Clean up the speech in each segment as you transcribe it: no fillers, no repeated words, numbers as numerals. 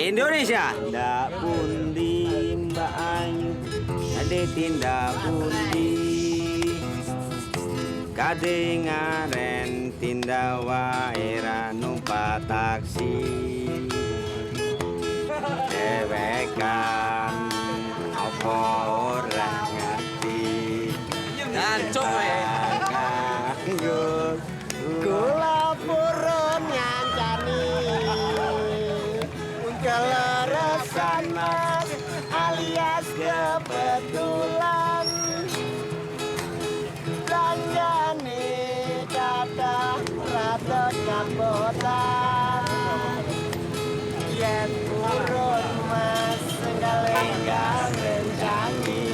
Indonesia. Tindak pundi Mbak Ayu, ade tindak pundi. Kadengaren tindak wae ra numpak taksi. Dewekan apa ora ngerti. Jancuk wae. Kula purun nyancani keleresan mas alias kebetulan belanjane kata rada kapotan yen purun mas galenggang rencani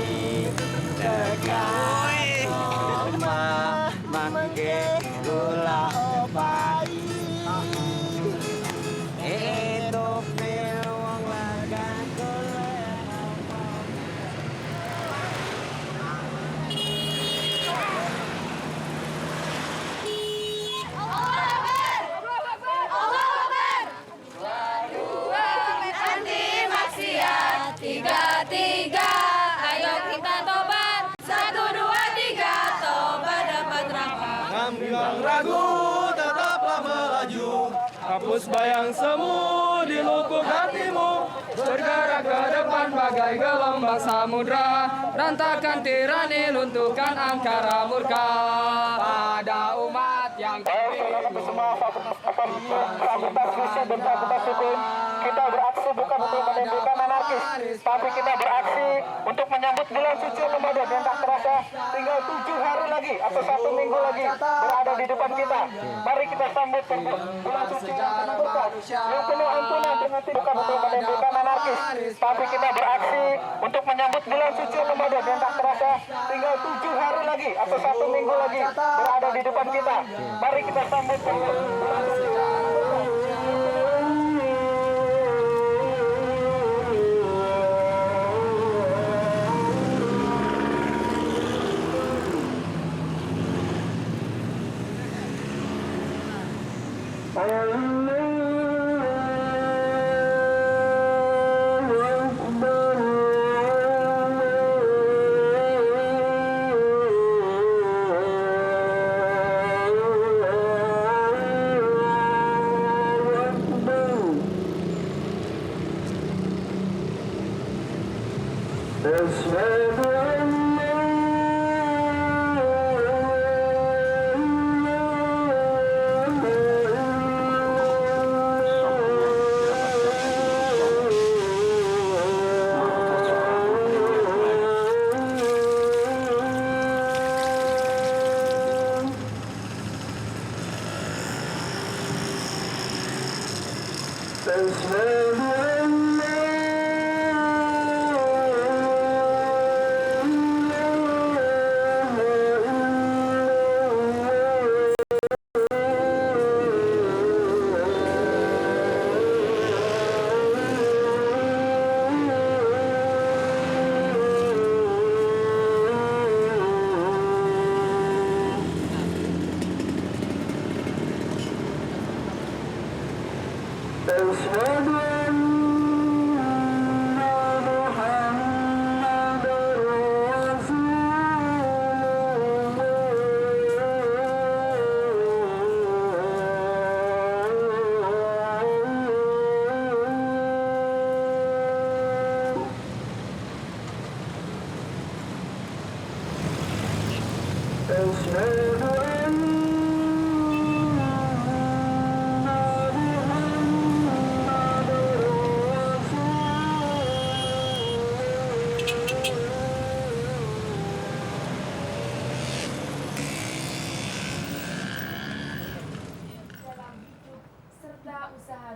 tekan omah mangke kula opai hidup wong laga Tiga, ayo kita tobat. 1, 2, 3, tobat dapat rahmat. Ngambang ragu tetaplah melaju, hapus bayang semu di lubuk hatimu. Bergerak ke depan bagai gelombang samudra, rantakan tirani, lunturkan angkara murka pada umat yang semua fakultas fisik dan fakultas hukum. Kita beraksi bukan untuk menimbulkan anarkis, tapi kita beraksi untuk menyambut bulan suci Ramadan yang tak terasa tinggal 7 hari lagi atau 1 minggu lagi berada di depan kita. Mari kita sambut bulan suci yang penuh berkah, yang penuh ampunan dengan bukan untuk menimbulkan anarkis, tapi kita beraksi untuk menyambut bulan suci Ramadan yang tak terasa tinggal 7 hari lagi atau 1 minggu lagi berada di depan kita. Mari kita sambut bulan suci yang penuh berkah.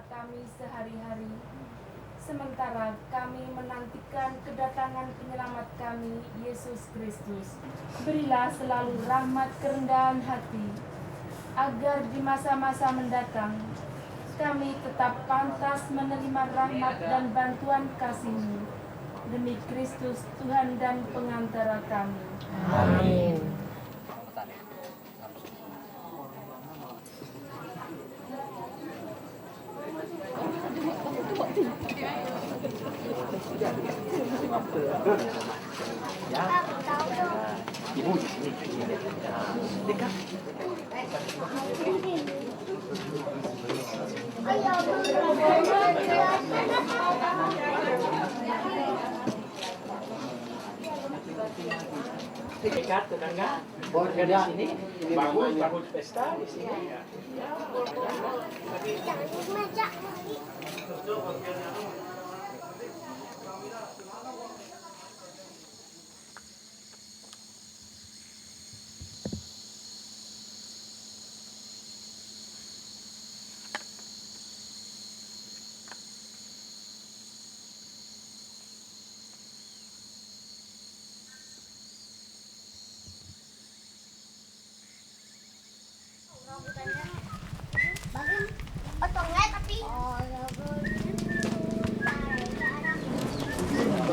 Kami sehari-hari, sementara kami menantikan kedatangan penyelamat kami, Yesus Kristus. Berilah selalu rahmat kerendahan hati, agar di masa-masa mendatang kami tetap pantas menerima rahmat dan bantuan kasih-Mu. Demi Kristus Tuhan dan pengantara kami. Amin. Dekat tetangga, boleh di sini, bagus pesta di sini.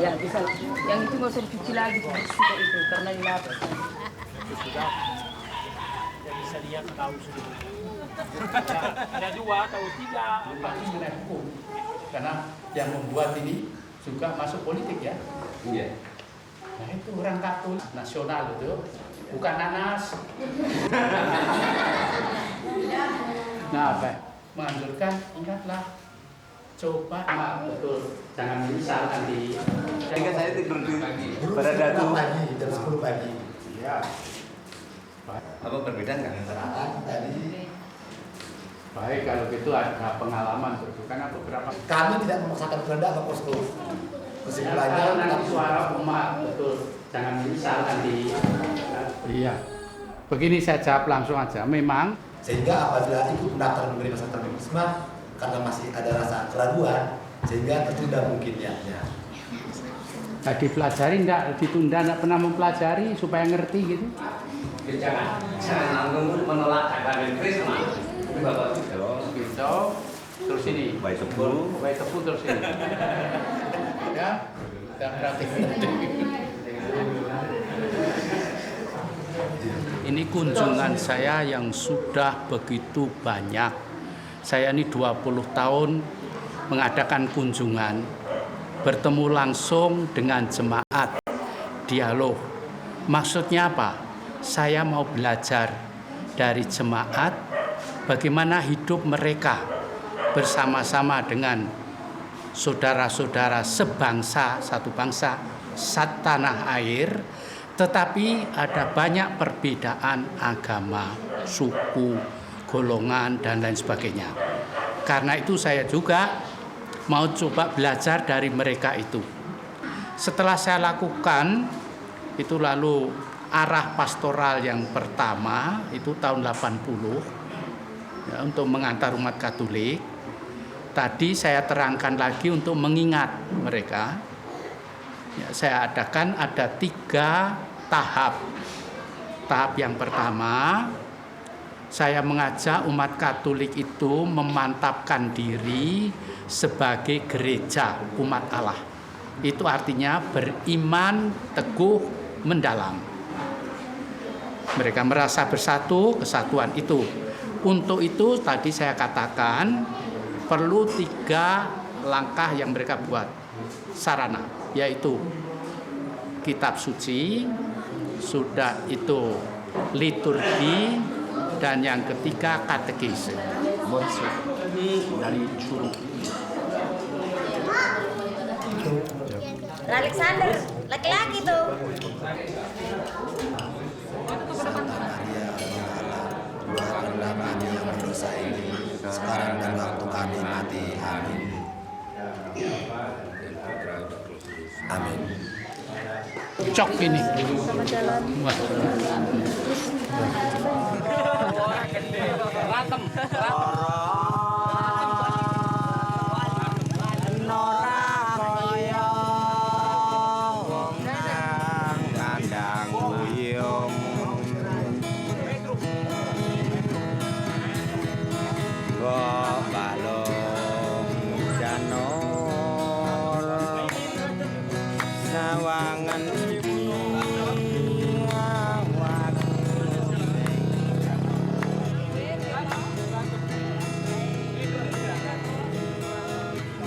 Ya bisa, yang itu nggak usah dicuci lagi sudah itu karena dilapis. Yang bisa lihat tahu sudah. Ada 2 atau 3. mengenai hukum karena yang membuat ini juga masuk politik ya. Iya. Nah itu orang Katolik nasional itu bukan nanas. Nah apa? Menganjurkan ingatlah coba betul jangan menyesal nanti. Jika saya tidur di pada datu pagi jam 10 pagi. Ya. apa perbedaan nggak antara Tadi Baik kalau gitu ada pengalaman betul karena beberapa kami tidak memaksakan kehendak ke posko. Kesimpulannya nanti suara umat betul jangan menyesal nanti. Iya. Begini saya jawab langsung aja. Memang sehingga apabila ikut mendaftar menerima sertifikat Bisma karena masih ada rasa keraguan sehingga tertunda mungkin niatnya. nggak dipelajari, nggak ditunda, nggak pernah mempelajari supaya ngerti gitu. jangan langsung menolak agama Kristen itu bapak Gitu. Terus ini. baik sepuluh Baik tepu terus ini. Ya. Kita berarti. Ini kunjungan saya yang sudah begitu banyak. Saya ini 20 tahun mengadakan kunjungan, bertemu langsung dengan jemaat, dialog. Maksudnya apa? Saya mau belajar dari jemaat bagaimana hidup mereka bersama-sama dengan saudara-saudara sebangsa, satu bangsa, setanah air, tetapi ada banyak perbedaan agama, suku, golongan, dan lain sebagainya. Karena itu saya juga mau coba belajar dari mereka itu. Setelah saya lakukan, itu lalu arah pastoral yang pertama, itu tahun 80, ya, untuk mengantar umat Katolik. Tadi saya terangkan lagi untuk mengingat mereka. Ya, saya adakan ada 3 tahap. Tahap yang pertama, saya mengajak umat Katolik itu memantapkan diri sebagai gereja umat Allah. Itu artinya beriman teguh mendalam. Mereka merasa bersatu, kesatuan itu. Untuk itu tadi saya katakan perlu 3 langkah yang mereka buat. Sarana, yaitu kitab suci, sudah itu liturgi, dan yang ketiga katekese. Dari Curug. Alexander, laki-laki tuh. Doakanlah kami yang berdosa ini sekarang dan waktu kami mati. Amin. Amin. Cok ini. Wah.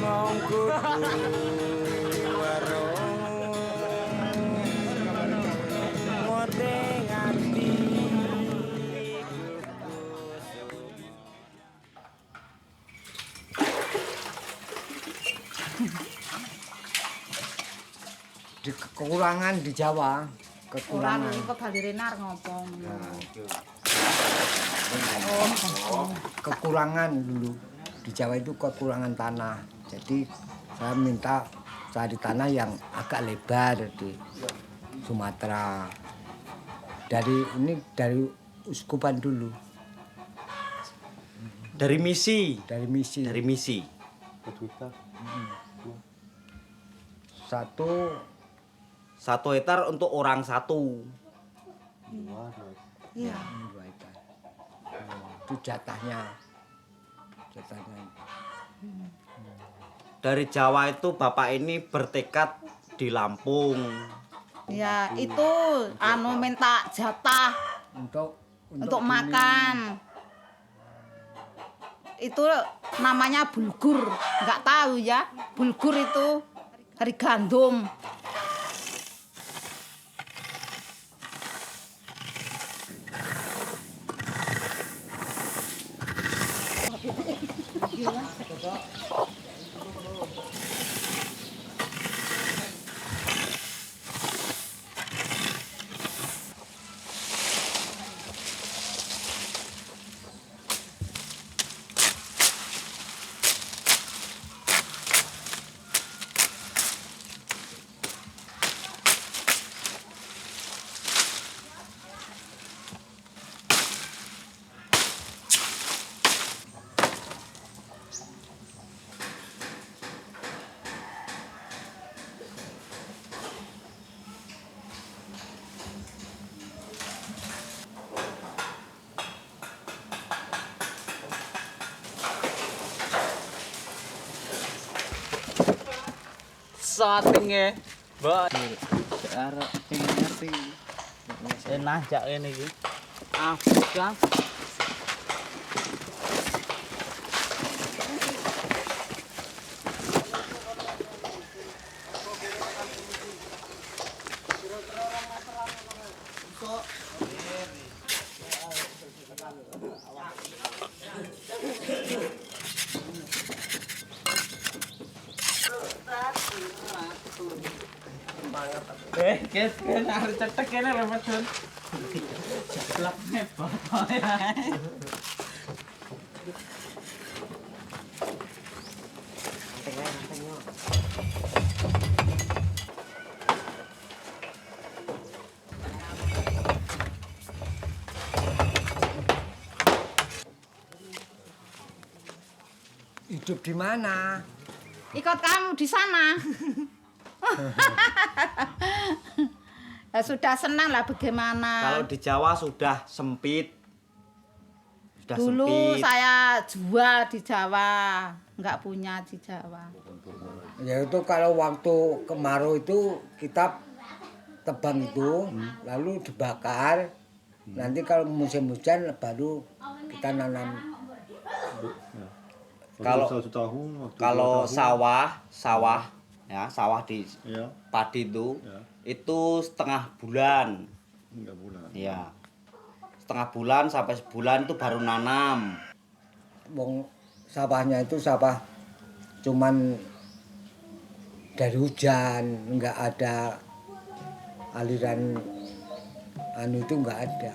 Monggo Di kekurangan di Jawa, kekurangan. Kok bali renar ngopo. Kekurangan dulu di Jawa itu kekurangan tanah. Jadi saya minta cari tanah yang agak lebar di Sumatera. Dari uskupan dulu. Dari misi. Dari misi. Dari misi. Satu hektar untuk orang satu. Iya. 2 hektar. Itu jatahnya. Dari Jawa itu Bapak ini bertekad di Lampung. Ya, itu minta jatah untuk makan. Itu namanya bulgur. Enggak tahu ya. Bulgur itu dari gandum. Satingnya, Mbak. Arek ngerti. Enak jak ngene iki. Afrika. Kan harus cetek kene lho Mas Don. Jeblakne bapak. Hidup di mana? Ikut kamu di sana. Ya sudah senang lah bagaimana. Kalau di Jawa sudah sempit. Dulu saya jual di Jawa, nggak punya di Jawa. Ya itu kalau waktu kemarau itu kita tebang itu, lalu dibakar. Nanti kalau musim hujan baru kita nanam. Kalau sawah di padi itu setengah bulan. Ya. Setengah bulan sampai sebulan itu baru nanam. Wong sawahnya itu sawah cuman dari hujan, nggak ada aliran itu nggak ada.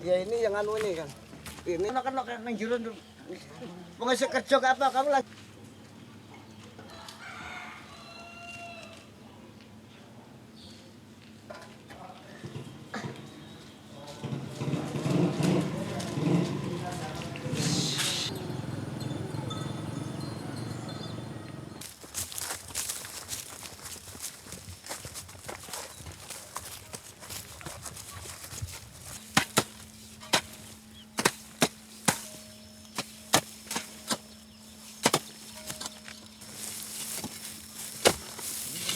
Ya ini yang anu ini kan. Ini kan nang jero pengisi kerja apa kamu lagi.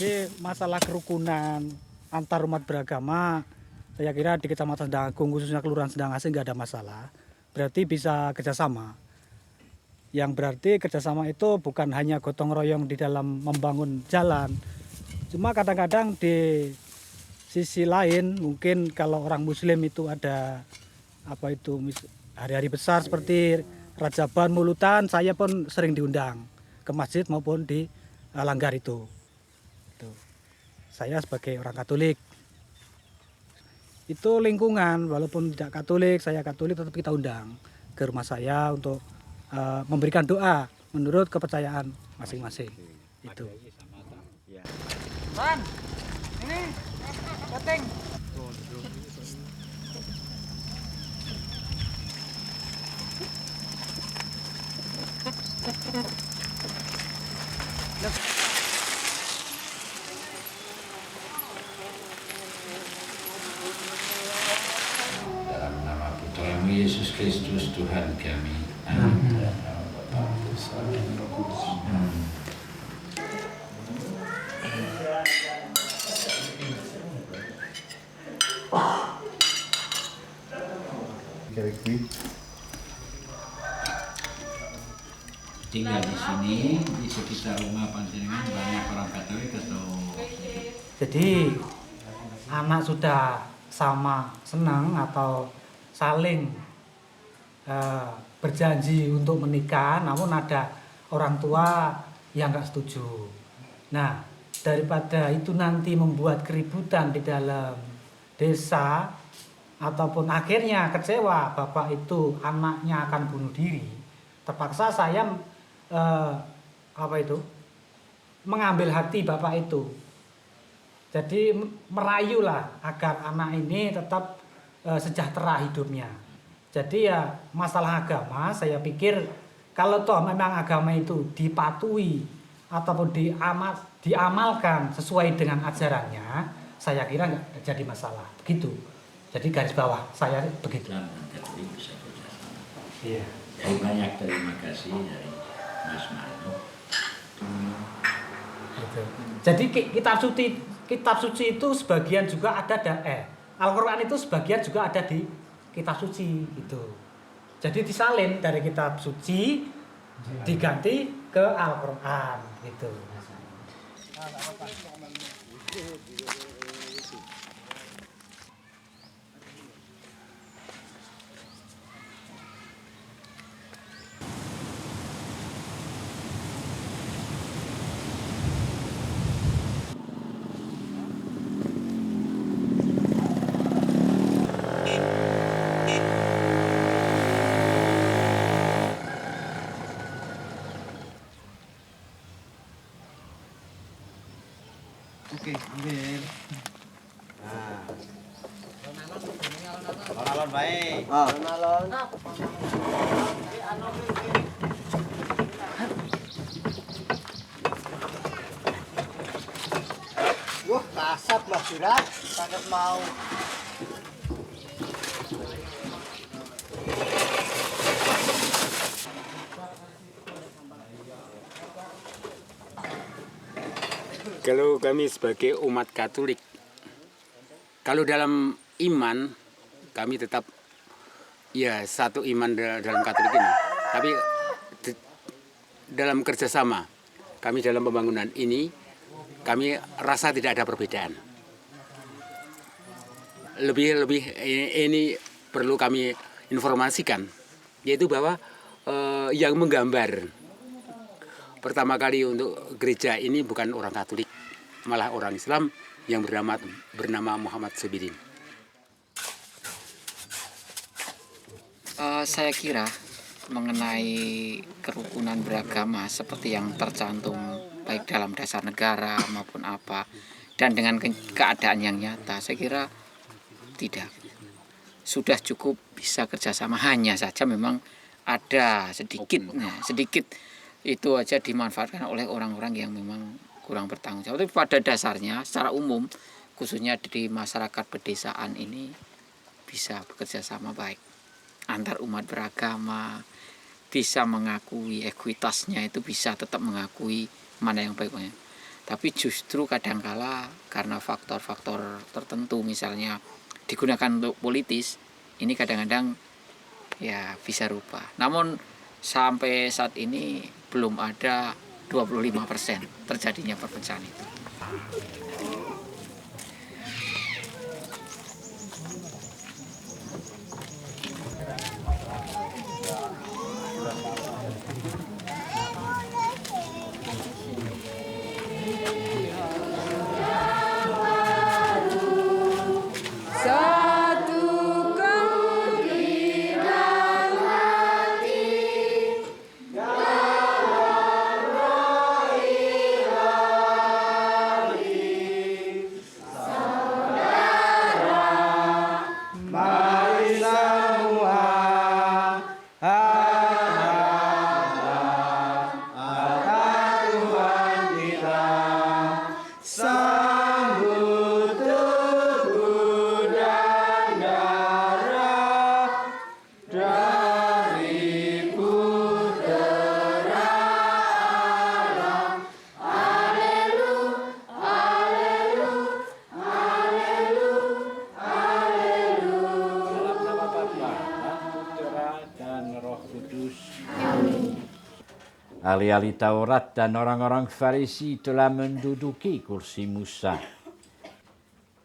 Jadi masalah kerukunan antar umat beragama, saya kira di Kecamatan Sendang Agung khususnya Kelurahan Sendang Asih nggak ada masalah. Berarti bisa kerjasama. Yang berarti kerjasama itu bukan hanya gotong royong di dalam membangun jalan. Cuma kadang-kadang di sisi lain mungkin kalau orang Muslim itu ada hari-hari besar seperti Rajaban, Mulutan, saya pun sering diundang ke masjid maupun di langgar itu. Saya sebagai orang Katolik, itu lingkungan walaupun tidak Katolik, saya Katolik tetap kita undang ke rumah saya untuk memberikan doa menurut kepercayaan masing-masing. Itu. Ban, ini keteng. Dalam nama Putramu Yesus Kristus Tuhan kami. Amin. Tinggal di sini, di sekitar rumah panjenengan banyak orang Katolik atau? Jadi anak sudah sama senang atau saling berjanji untuk menikah, namun ada orang tua yang nggak setuju. Nah, daripada itu nanti membuat keributan di dalam desa ataupun akhirnya kecewa bapak itu anaknya akan bunuh diri, terpaksa saya mengambil hati bapak itu. Jadi merayulah agar anak ini tetap sejahtera hidupnya. Jadi ya masalah agama saya pikir kalau toh memang agama itu dipatuhi ataupun diamalkan sesuai dengan ajarannya, saya kira nggak jadi masalah. Begitu. Jadi garis bawah saya begitu. Iya. Banyak terima kasih dari Mas Manu. Gitu. Jadi kitab suci itu sebagian juga ada Al-Quran itu sebagian juga ada di kitab suci gitu. Jadi disalin dari kitab suci diganti ke Al-Quran gitu. Oke, ambil. Alon baik. Alon. Wah, kasat Mas Surat, sangat mau. Kalau kami sebagai umat Katolik, kalau dalam iman kami tetap ya satu iman dalam Katolik ini. Tapi dalam kerjasama kami dalam pembangunan ini, kami rasa tidak ada perbedaan. Lebih ini perlu kami informasikan, yaitu bahwa yang menggambar pertama kali untuk gereja ini bukan orang Katolik, malah orang Islam yang bernama Muhammad Sabidin. Saya kira mengenai kerukunan beragama seperti yang tercantum baik dalam dasar negara maupun apa, dan dengan keadaan yang nyata, saya kira tidak. Sudah cukup bisa kerjasama, hanya saja memang ada sedikit itu aja dimanfaatkan oleh orang-orang yang memang kurang bertanggung jawab. Tapi pada dasarnya secara umum, khususnya di masyarakat pedesaan ini bisa bekerja sama baik antar umat beragama, bisa mengakui ekuitasnya, itu bisa tetap mengakui mana yang baik. Tapi justru kadangkala karena faktor-faktor tertentu misalnya digunakan untuk politis, ini kadang-kadang ya bisa rubah. Namun sampai saat ini belum ada 25% terjadinya perpecahan itu. Ahli-ahli Taurat dan orang-orang Farisi telah menduduki kursi Musa.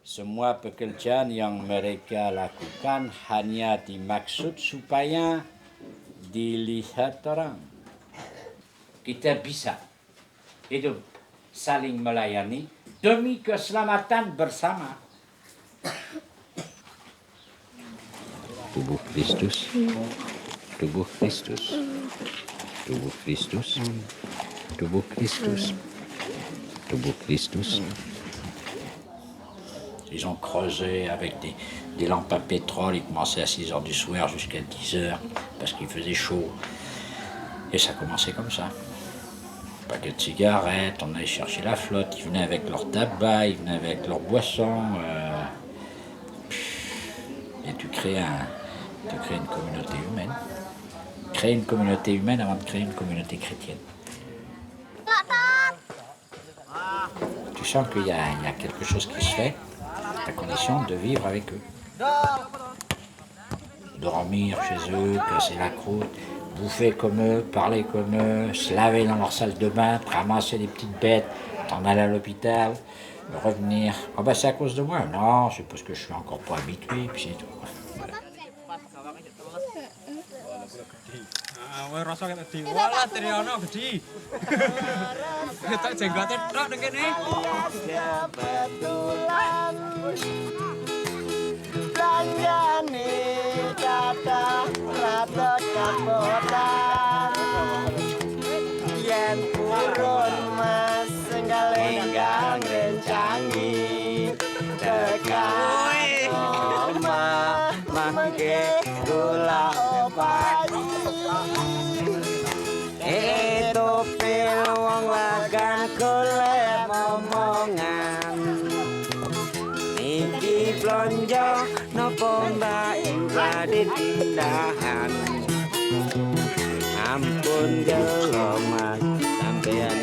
Semua pekerjaan yang mereka lakukan hanya dimaksud supaya dilihat orang. Kita bisa hidup saling melayani demi keselamatan bersama. Tubuh Kristus, tubuh Kristus. Tubuh Kristus, tubuh Kristus, tubuh Kristus. Ils ont creusé avec des lampes à pétrole, ils commençaient à 6 heures du soir jusqu'à 10 heures parce qu'il faisait chaud. Et ça commençait comme ça. Un paquet de cigarettes, on allait chercher la flotte, ils venaient avec leur tabac, ils venaient avec leurs boissons. Et tu crées une communauté humaine. Créer une communauté humaine avant de créer une communauté chrétienne. Tu sens qu'il y a quelque chose qui se fait, à condition de vivre avec eux. Dormir chez eux, casser la croûte, bouffer comme eux, parler comme eux, se laver dans leur salle de bain, ramasser des petites bêtes, t'en aller à l'hôpital, revenir. Oh ben c'est à cause de moi. Non, c'est parce que je suis encore pas habitué, puis c'est tout. Wah, rasa kayak tadi. Walah, Triyono gede. Ketok jenggote tok ning kene. Kebetulan belanjane kata rata kapotan yen purun mas enggal-enggal ngencangi tekan omah mangke gula opayi itu pilwong lagan golek momongan iki blonjo nopo mbak inglade tindahan ampun jelo mas sampean